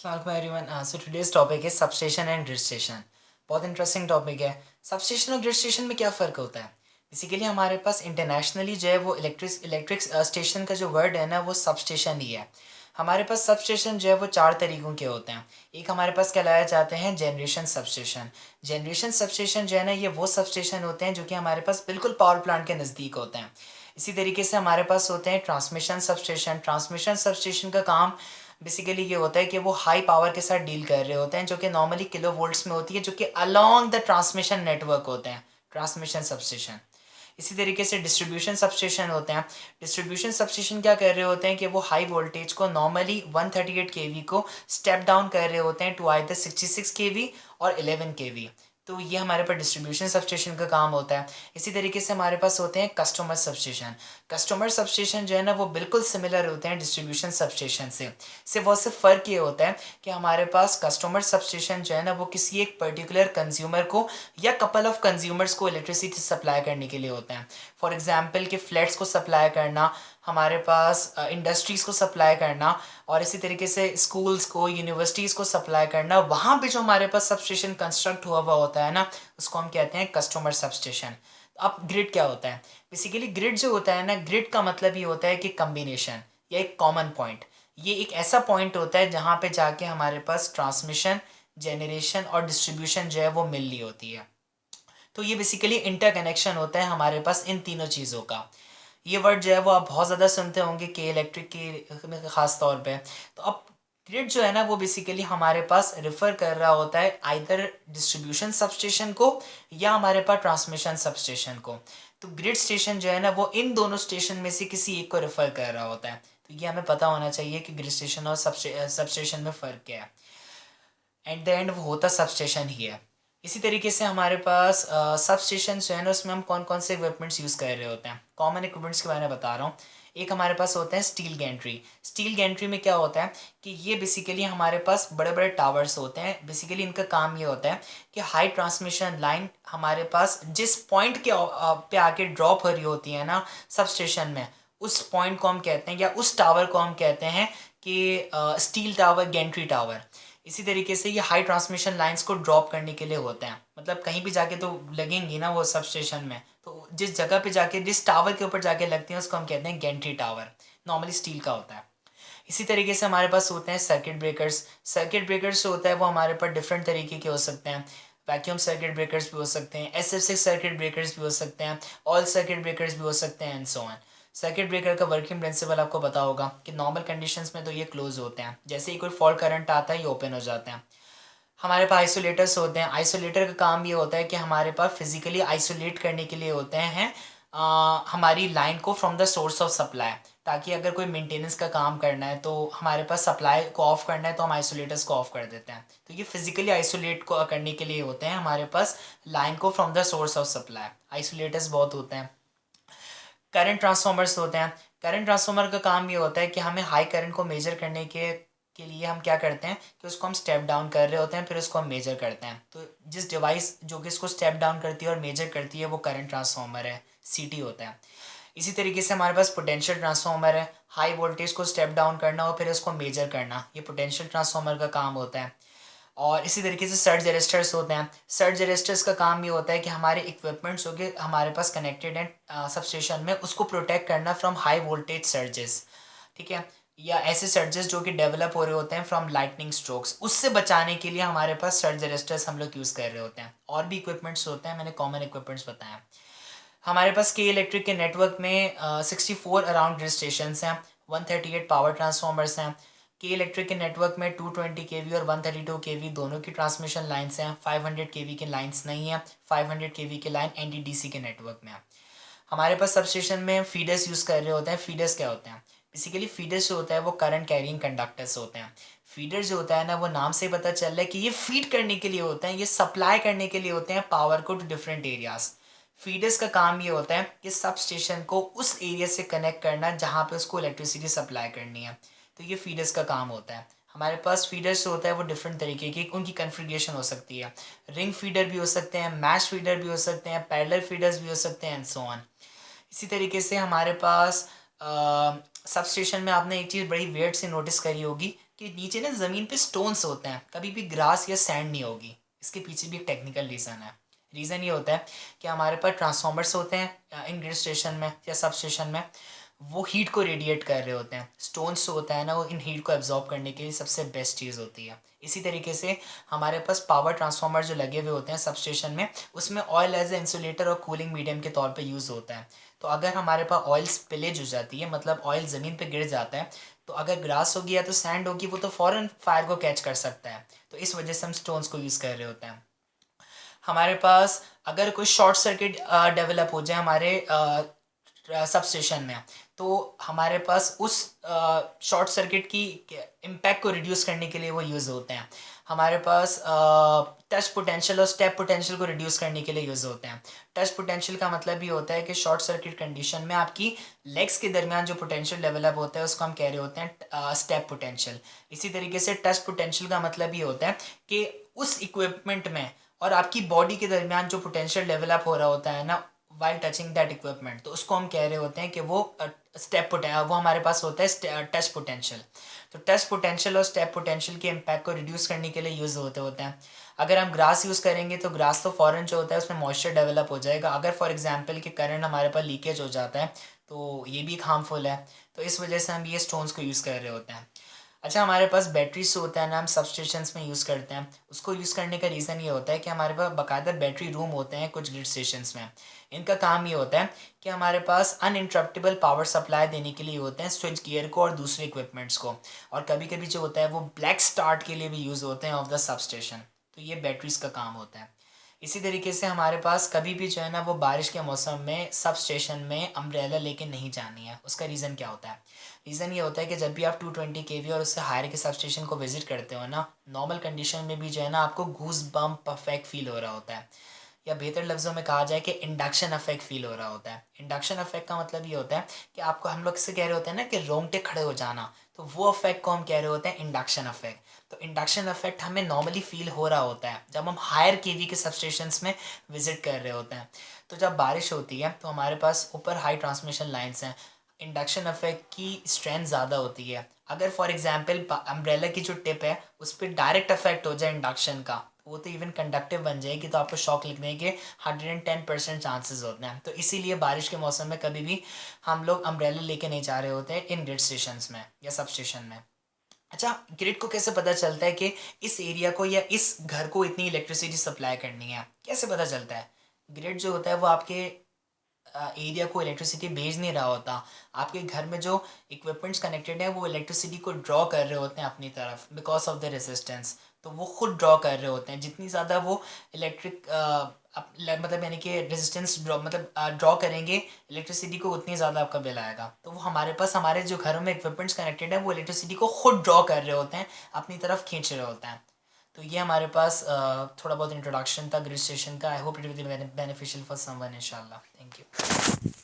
Assalamualaikum everyone. So today's topic is substation and grid station. बहुत interesting topic है. Substation और grid station में क्या फ़र्क होता है? बेसिकली हमारे पास इंटरनेशनली जो है वो इलेक्ट्रिक स्टेशन का जो वर्ड है ना वो सबस्टेशन ही है. हमारे पास सबस्टेशन जो है वो चार तरीक़ों के होते हैं. एक हमारे पास कहलाया जाते हैं जनरेशन सबस्टेशन. जनरेशन सबस्टेशन जो है ना ये वो सबस्टेशन होते हैं जो कि हमारे पास बिल्कुल पावर प्लांट के नज़दीक होते हैं. इसी तरीके से हमारे पास होते हैं ट्रांसमिशन सबस्टेशन. ट्रांसमिशन सबस्टेशन का काम बेसिकली ये होता है कि वो हाई पावर के साथ डील कर रहे होते हैं जो कि नॉर्मली किलो वोल्ट्स में होती है, जो कि अलोंग द ट्रांसमिशन नेटवर्क होते हैं, ट्रांसमिशन सबस्टेशन. इसी तरीके से डिस्ट्रीब्यूशन सबस्टेशन होते हैं. डिस्ट्रीब्यूशन सबस्टेशन क्या कर रहे होते हैं कि वो हाई वोल्टेज को नॉर्मली 138 केवी को स्टेप डाउन कर रहे होते हैं टू आइदर 66 केवी और 11 केवी. तो ये हमारे पास डिस्ट्रीब्यूशन सबस्टेशन का काम होता है. इसी तरीके से हमारे पास होते हैं कस्टमर सबस्टेशन. कस्टमर सबस्टेशन जो है ना वो बिल्कुल सिमिलर होते हैं डिस्ट्रीब्यूशन सबस्टेशन से. सिर्फ फ़र्क ये होता है कि हमारे पास कस्टमर सबस्टेशन जो है ना वो किसी एक पर्टिकुलर कंज्यूमर को या कपल ऑफ कंज्यूमर्स को इलेक्ट्रिसिटी सप्लाई करने के लिए होते हैं. फॉर एग्जांपल कि फ्लैट्स को सप्लाई करना, हमारे पास इंडस्ट्रीज़ को सप्लाई करना, और इसी तरीके से स्कूल्स को, यूनिवर्सिटीज़ को सप्लाई करना. वहाँ पे जो हमारे पास सबस्टेशन कंस्ट्रक्ट हुआ होता है ना उसको हम कहते हैं कस्टमर सबस्टेशन. अब ग्रिड क्या होता है? बेसिकली ग्रिड जो होता है ना, ग्रिड का मतलब ये होता है कि कम्बिनेशन या एक कॉमन पॉइंट. ये एक ऐसा पॉइंट होता है जहाँ पे जाके हमारे पास ट्रांसमिशन, जनरेशन और डिस्ट्रीब्यूशन जो है वो मिल रही होती है. तो ये बेसिकली इंटरकनेक्शन होता है हमारे पास इन तीनों चीज़ों का. ये वर्ड जो है वो आप बहुत ज़्यादा सुनते होंगे के इलेक्ट्रिक की ख़ास तौर पे. तो अब ग्रिड जो है ना वो बेसिकली हमारे पास रेफ़र कर रहा होता है आइदर डिस्ट्रीब्यूशन सबस्टेशन को या हमारे पास ट्रांसमिशन सबस्टेशन को. तो ग्रिड स्टेशन जो है ना वो इन दोनों स्टेशन में से किसी एक को रेफ़र कर रहा होता है. तो ये हमें पता होना चाहिए कि ग्रिड स्टेशन और सबस्टेशन में फ़र्क क्या है. एट द एंड वो होता सबस्टेशन ही है. इसी तरीके से हमारे पास सबस्टेशन जो है ना उसमें हम कौन कौन से इक्विपमेंट्स यूज़ कर रहे होते हैं. कॉमन इक्विपमेंट्स के बारे में बता रहा हूँ. एक हमारे पास होते हैं स्टील गैंट्री. स्टील गैंट्री में क्या होता है कि ये बेसिकली हमारे पास बड़े बड़े टावर्स होते हैं. बेसिकली इनका काम ये होता है कि हाई ट्रांसमिशन लाइन हमारे पास जिस पॉइंट के पे आके ड्रॉप हो रही होती है ना सब स्टेशन में, उस पॉइंट को हम कहते हैं या उस टावर को हम कहते हैं कि स्टील टावर, गैंट्री टावर. इसी तरीके से ये हाई ट्रांसमिशन लाइंस को ड्रॉप करने के लिए होते हैं. मतलब कहीं भी जाके तो लगेंगी ना वो सब स्टेशन में, तो जिस जगह पे जाके, जिस टावर के ऊपर जाके लगती हैं उसको हम कहते हैं गैंट्री टावर. नॉर्मली स्टील का होता है. इसी तरीके से हमारे पास होते हैं सर्किट ब्रेकर्स. सर्किट ब्रेकर्स जो होता है वो हमारे पास डिफरेंट तरीके के हो सकते हैं. वैक्यूम सर्किट ब्रेकर्स भी हो सकते हैं, SF6 सर्किट ब्रेकर्स भी हो सकते हैं, ऑल सर्किट ब्रेकर्स भी हो सकते हैं and so on. Circuit breaker का वर्किंग प्रिंसिपल आपको पता होगा कि नॉर्मल कंडीशंस में तो ये क्लोज होते हैं. जैसे ही कोई फॉल्ट करंट आता है ये ओपन हो जाते हैं. हमारे पास आइसोलेटर्स होते हैं. आइसोलेटर का काम ये होता है कि हमारे पास फिजिकली आइसोलेट करने के लिए होते हैं हमारी लाइन को from the source of supply. ताकि अगर कोई मेंटेनेंस का काम करना है तो हमारे पास सप्लाई को ऑफ करना है तो हम आइसोलेटर्स को ऑफ कर देते हैं. तो ये फिजिकली आइसोलेट को करने के लिए होते हैं हमारे पास लाइन को from the source of supply. Isolators बहुत होते हैं. करंट ट्रांसफार्मर्स होते हैं. करंट ट्रांसफार्मर का काम ये होता है कि हमें हाई करंट को मेजर करने के लिए हम क्या करते हैं कि उसको हम स्टेप डाउन कर रहे होते हैं, फिर उसको हम मेजर करते हैं. तो जिस डिवाइस जो कि इसको स्टेप डाउन करती है और मेजर करती है वो करंट ट्रांसफार्मर है, CT होता है. इसी तरीके से हमारे पास पोटेंशियल ट्रांसफार्मर है. हाई वोल्टेज को स्टेप डाउन करना और फिर उसको मेजर करना, ये पोटेंशियल ट्रांसफार्मर का काम होता है. और इसी तरीके से सर्ज अरेस्टर्स होते हैं. सर्ज अरेस्टर्स का काम ये होता है कि हमारे इक्विपमेंट्स जो कि हमारे पास कनेक्टेड हैं सबस्टेशन में, उसको प्रोटेक्ट करना फ्रॉम हाई वोल्टेज सर्जेस. ठीक है. या ऐसे सर्जेस जो कि डेवलप हो रहे होते हैं फ्रॉम लाइटनिंग स्ट्रोक्स, उससे बचाने के लिए हमारे पास सर्ज अरेस्टर्स हम लोग यूज़ कर रहे होते हैं. और भी इक्विपमेंट्स होते हैं, मैंने कॉमन इक्विपमेंट्स बताया. हमारे पास के इलेक्ट्रिक के नेटवर्क में 64 अराउंड ग्रिड स्टेशन हैं. 138 पावर ट्रांसफार्मर्स हैं. के इलेक्ट्रिक के नेटवर्क में 220 केवी और 132 केवी दोनों की ट्रांसमिशन लाइन्स हैं. 500 केवी की लाइन्स नहीं है. 500 केवी की लाइन NTDC के नेटवर्क में है. हमारे पास सबस्टेशन में फीडर्स यूज़ कर रहे होते हैं. फीडर्स क्या होते हैं? बेसिकली फीडर्स जो होता है वो करंट कैरिंग कंडक्टर्स होते हैं. फीडर जो होता है ना वो नाम से ही पता चल रहा है कि ये फीड करने के लिए होते हैं, ये सप्लाई करने के लिए होते हैं पावर को टू डिफरेंट एरियाज. फीडर्स का काम ये होता है कि सब स्टेशन को उस एरिया से कनेक्ट करना जहाँ पे उसको इलेक्ट्रिसिटी सप्लाई करनी है. तो ये फीडर्स का काम होता है. हमारे पास फीडर्स होता है वो डिफरेंट तरीके की उनकी कन्फिग्रेशन हो सकती है. रिंग फीडर भी हो सकते हैं, मैश फीडर भी हो सकते हैं, पैरेलल फीडर्स भी हो सकते हैं एंड सो ऑन. इसी तरीके से हमारे पास सब स्टेशन में आपने एक चीज़ बड़ी वियर्ड से नोटिस करी होगी कि नीचे ना ज़मीन पे स्टोन्स होते हैं, कभी भी ग्रास या सैंड नहीं होगी। इसके पीछे भी एक टेक्निकल रीज़न है। रीज़न ये होता है कि हमारे पास ट्रांसफार्मर्स होते हैं इन ग्रिड स्टेशन में या सब स्टेशन में, वो हीट को रेडिएट कर रहे होते हैं। स्टोन्स जो होता है ना, वो इन हीट को एब्जॉर्ब करने के लिए सबसे बेस्ट चीज़ होती है। इसी तरीके से हमारे पास पावर ट्रांसफार्मर जो लगे हुए होते हैं सब स्टेशन में, उसमें ऑयल एज ए इंसुलेटर और कूलिंग मीडियम के तौर पे यूज़ होता है। तो अगर हमारे पास ऑयल स्पिलेज हो जाती है, मतलब ऑयल ज़मीन पे गिर जाता है, तो अगर ग्रास होगी या तो सैंड होगी, वो तो फ़ौरन फायर को कैच कर सकता है। तो इस वजह से हम स्टोन्स को यूज़ कर रहे होते हैं। हमारे पास अगर कोई शॉर्ट सर्किट डेवलप हो जाए हमारे सब स्टेशन में, तो हमारे पास उस शॉर्ट सर्किट की इम्पैक्ट को रिड्यूस करने के लिए वो यूज़ होते हैं। हमारे पास टच पोटेंशियल और स्टेप पोटेंशियल को रिड्यूस करने के लिए यूज़ होते हैं। टच पोटेंशियल का मतलब ये होता है कि शॉर्ट सर्किट कंडीशन में आपकी लेग्स के दरमियान जो पोटेंशियल डेवलप होता है उसको हम कह रहे होते हैं स्टेप पोटेंशियल। इसी तरीके से टच पोटेंशियल का मतलब ये होता है कि उस इक्विपमेंट में और आपकी बॉडी के दरमियान जो पोटेंशियल डेवलप हो रहा होता है ना वाइल टचिंग दैट इक्विपमेंट, तो उसको हम कह रहे होते हैं कि वो वो हमारे पास होता है टच पोटेंशियल। तो टच पोटेंशियल और स्टेप पोटेंशियल के इम्पैक्ट को रिड्यूस करने के लिए यूज़ होते हैं। अगर हम ग्रास यूज़ करेंगे तो ग्रास तो फ़ौरन जो होता है उसमें मॉइस्चर डेवलप हो जाएगा। अगर फॉर एग्जांपल कि करंट हमारे पास लीकेज हो जाता है, तो ये भी एक हार्मफुल है। तो इस वजह से हम ये स्टोन्स को यूज़ कर रहे होते हैं। अच्छा, हमारे पास बैटरीज होता है ना, हम सब स्टेशंस में यूज़ करते हैं। उसको यूज़ करने का रीज़न ये होता है कि हमारे पास बाकायदा बैटरी रूम होते हैं कुछ ग्रिड स्टेशंस में। इनका काम ये होता है कि हमारे पास अनइंटरप्टेबल पावर सप्लाई देने के लिए होते हैं स्विच गियर को और दूसरे इक्विपमेंट्स को। और कभी कभी जो होता है वो ब्लैक स्टार्ट के लिए भी यूज़ होते हैं ऑफ द सब स्टेशन। तो ये बैटरीज का काम होता है। इसी तरीके से हमारे पास कभी भी जो है ना वो बारिश के मौसम में सब स्टेशन में अम्ब्रेला लेके नहीं जानी है। उसका रीज़न क्या होता है? रीज़न ये होता है कि जब भी आप 220 केवी और उससे हायर के सब स्टेशन को विज़िट करते हो ना, नॉर्मल कंडीशन में भी जो है ना आपको गूज बम्प अफेक्ट फ़ील हो रहा होता है, या बेहतर लफ्ज़ों में कहा जाए कि इंडक्शन अफेक्ट फ़ील हो रहा होता है। इंडक्शन अफेक्ट का मतलब ये होता है कि आपको, हम लोग से कह रहे होते हैं ना कि रोंगटे खड़े हो जाना, तो वो अफेक्ट को हम कह रहे होते हैं इंडक्शन अफेक्ट। तो इंडक्शन अफेक्ट हमें नॉर्मली फ़ील हो रहा होता है जब हम हायर केवी के सब स्टेशंस में विज़िट कर रहे होते हैं। तो जब बारिश होती है तो हमारे पास ऊपर हाई ट्रांसमिशन लाइन्स हैं, इंडक्शन इफेक्ट की स्ट्रेंथ ज़्यादा होती है। अगर फॉर एग्जांपल अम्ब्रेला की जो टिप है उस पर डायरेक्ट इफेक्ट हो जाए इंडक्शन का, तो वो तो इवन कंडक्टिव बन जाएगी, तो आपको शॉक लगने के 110% चांसेस होते हैं। तो इसीलिए बारिश के मौसम में कभी भी हम लोग अम्ब्रेला लेके नहीं जा रहे होते हैं इन ग्रिड स्टेशन में या सब स्टेशन में। अच्छा, ग्रिड को कैसे पता चलता है कि इस एरिया को या इस घर को इतनी इलेक्ट्रिसिटी सप्लाई करनी है? कैसे पता चलता है? ग्रिड जो होता है वो आपके एरिया को इलेक्ट्रिसिटी भेज नहीं रहा होता। आपके घर में जो इक्विपमेंट्स कनेक्टेड हैं वो इलेक्ट्रिसिटी को ड्रॉ कर रहे होते हैं अपनी तरफ बिकॉज ऑफ द रेजिस्टेंस। तो वो खुद ड्रॉ कर रहे होते हैं, जितनी ज़्यादा वो इलेक्ट्रिक मतलब यानी कि रेजिस्टेंस ड्रॉ मतलब ड्रॉ करेंगे इलेक्ट्रिसिटी को, उतनी ज़्यादा आपका बिल आएगा। तो वो हमारे पास हमारे जो घरों में इक्विपमेंट्स कनेक्टेड हैं वो इलेक्ट्रिसिटी को खुद ड्रॉ कर रहे होते हैं, अपनी तरफ खींच रहे होते हैं। तो ये हमारे पास थोड़ा बहुत इंट्रोडक्शन था ग्रिड स्टेशन का। I hope it will be beneficial for someone इंशाल्लाह। Thank you.